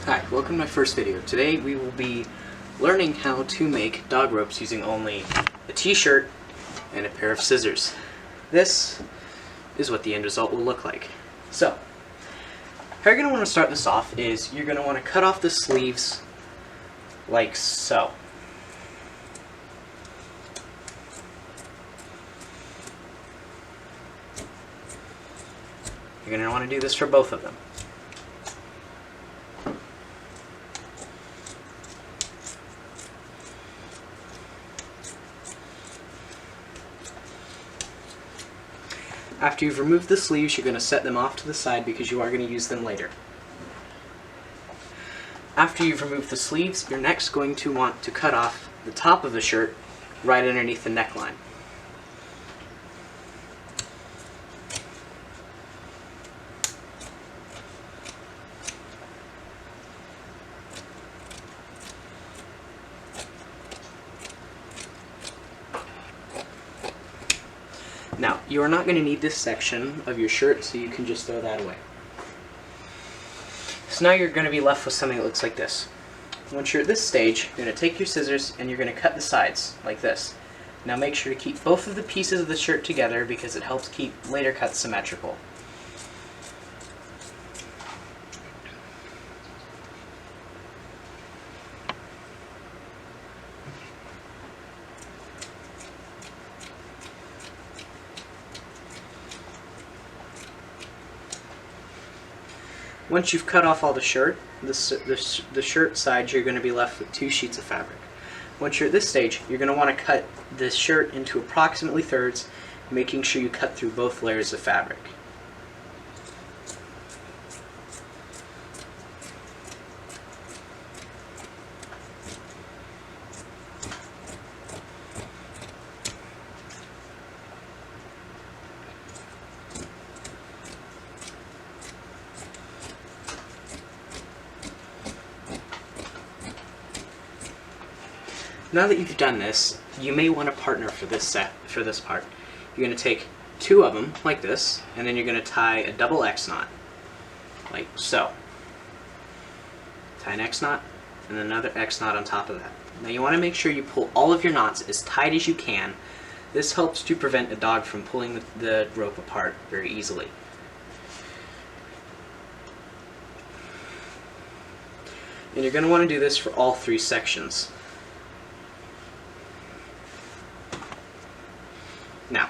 Hi, welcome to my first video. Today we will be learning how to make dog ropes using only a t-shirt and a pair of scissors. This is what the end result will look like. So, how you're going to want to start this off is you're going to want to cut off the sleeves like so. You're going to want to do this for both of them. After you've removed the sleeves, you're going to set them off to the side because you are going to use them later. After you've removed the sleeves, you're next going to want to cut off the top of the shirt right underneath the neckline. Now, you are not going to need this section of your shirt, so you can just throw that away. So now you're going to be left with something that looks like this. Once you're at this stage, you're going to take your scissors and you're going to cut the sides, like this. Now make sure to keep both of the pieces of the shirt together because it helps keep later cuts symmetrical. Once you've cut off all the shirt, the shirt side, you're going to be left with 2 sheets of fabric. Once you're at this stage, you're going to want to cut this shirt into approximately thirds, making sure you cut through both layers of fabric. Now that you've done this, you may want a partner for this part. You're going to take 2 of them, like this, and then you're going to tie a double X knot, like so. Tie an X knot, and another X knot on top of that. Now you want to make sure you pull all of your knots as tight as you can. This helps to prevent a dog from pulling the rope apart very easily. And you're going to want to do this for all 3 sections. Now,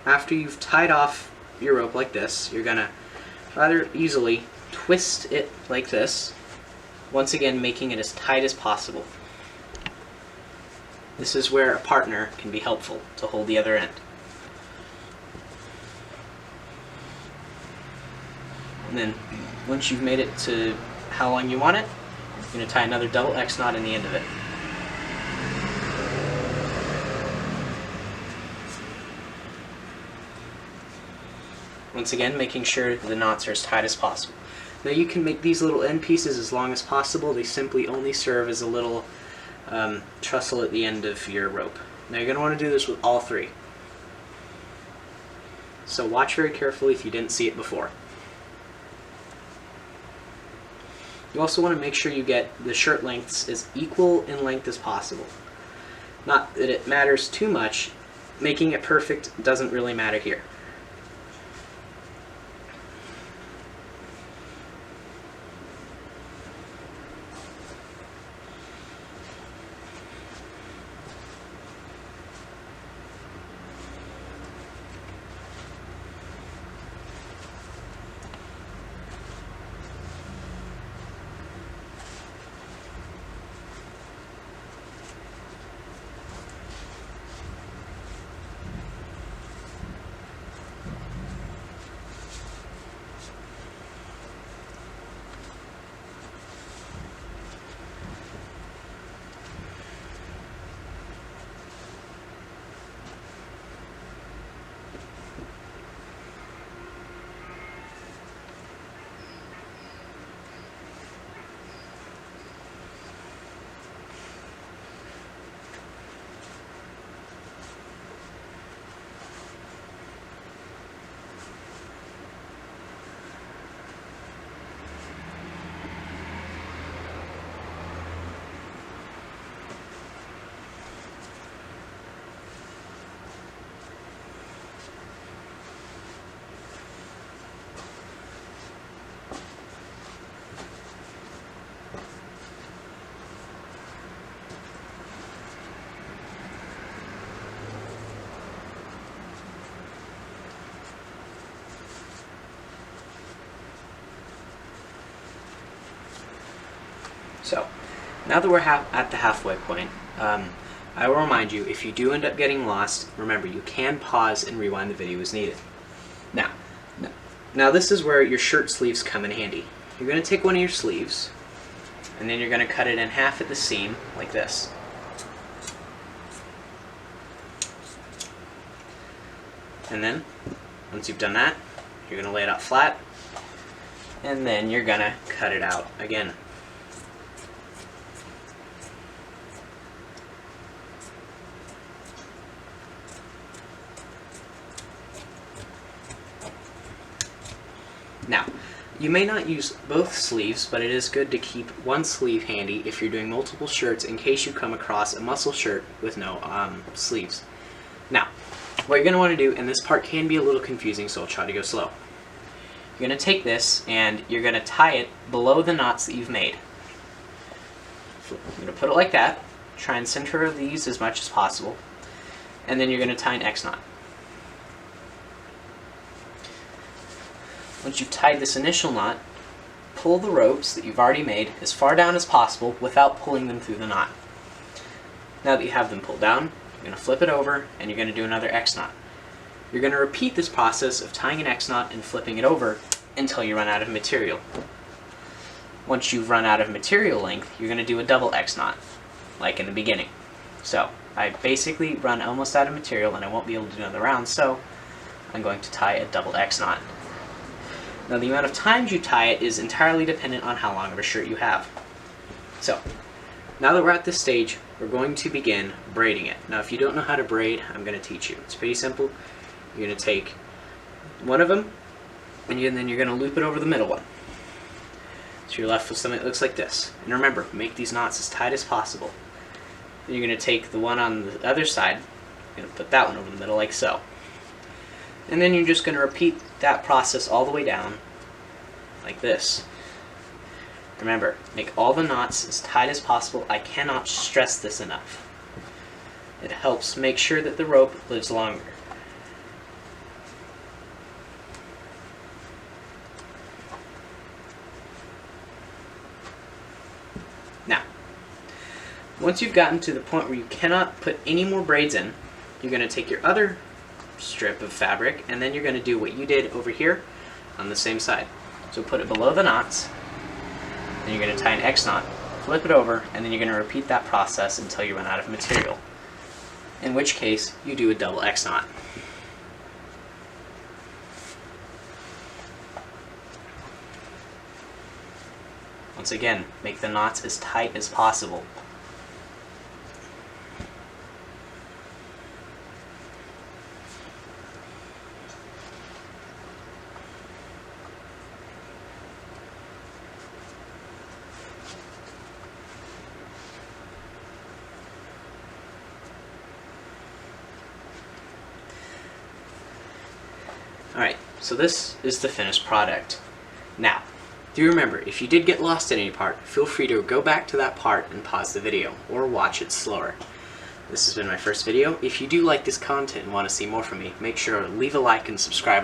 after you've tied off your rope like this, you're going to rather easily twist it like this, once again making it as tight as possible. This is where a partner can be helpful to hold the other end. And then, once you've made it to how long you want it, you're going to tie another double X knot in the end of it. Once again, making sure the knots are as tight as possible. Now you can make these little end pieces as long as possible. They simply only serve as a little trussel at the end of your rope. Now you're going to want to do this with all 3. So watch very carefully if you didn't see it before. You also want to make sure you get the shirt lengths as equal in length as possible. Not that it matters too much. Making it perfect doesn't really matter here. So, now that we're at the halfway point, I will remind you, if you do end up getting lost, remember you can pause and rewind the video as needed. Now this is where your shirt sleeves come in handy. You're going to take one of your sleeves, and then you're going to cut it in half at the seam, like this. And then, once you've done that, you're going to lay it out flat, and then you're going to cut it out again. Now, you may not use both sleeves, but it is good to keep one sleeve handy if you're doing multiple shirts in case you come across a muscle shirt with no sleeves. Now, what you're going to want to do, and this part can be a little confusing, so I'll try to go slow. You're going to take this and you're going to tie it below the knots that you've made. You're going to put it like that, try and center these as much as possible, and then you're going to tie an X knot. Once you've tied this initial knot, pull the ropes that you've already made as far down as possible without pulling them through the knot. Now that you have them pulled down, you're going to flip it over and you're going to do another X knot. You're going to repeat this process of tying an X knot and flipping it over until you run out of material. Once you've run out of material length, you're going to do a double X knot, like in the beginning. So, I basically run almost out of material and I won't be able to do another round, so I'm going to tie a double X knot. Now the amount of times you tie it is entirely dependent on how long of a shirt you have. So, now that we're at this stage, we're going to begin braiding it. Now if you don't know how to braid, I'm going to teach you. It's pretty simple. You're going to take one of them, and then you're going to loop it over the middle one. So you're left with something that looks like this. And remember, make these knots as tight as possible. Then you're going to take the one on the other side, you're going to put that one over the middle like so. And then you're just going to repeat that process all the way down, like this. Remember, make all the knots as tight as possible. I cannot stress this enough. It helps make sure that the rope lives longer. Now, once you've gotten to the point where you cannot put any more braids in, you're going to take your other strip of fabric and then you're going to do what you did over here on the same side. So put it below the knots, then you're going to tie an X knot, flip it over, and then you're going to repeat that process until you run out of material. In which case, you do a double X knot. Once again, make the knots as tight as possible. Alright, so this is the finished product. Now, do remember, if you did get lost in any part, feel free to go back to that part and pause the video, or watch it slower. This has been my first video. If you do like this content and want to see more from me, make sure to leave a like and subscribe.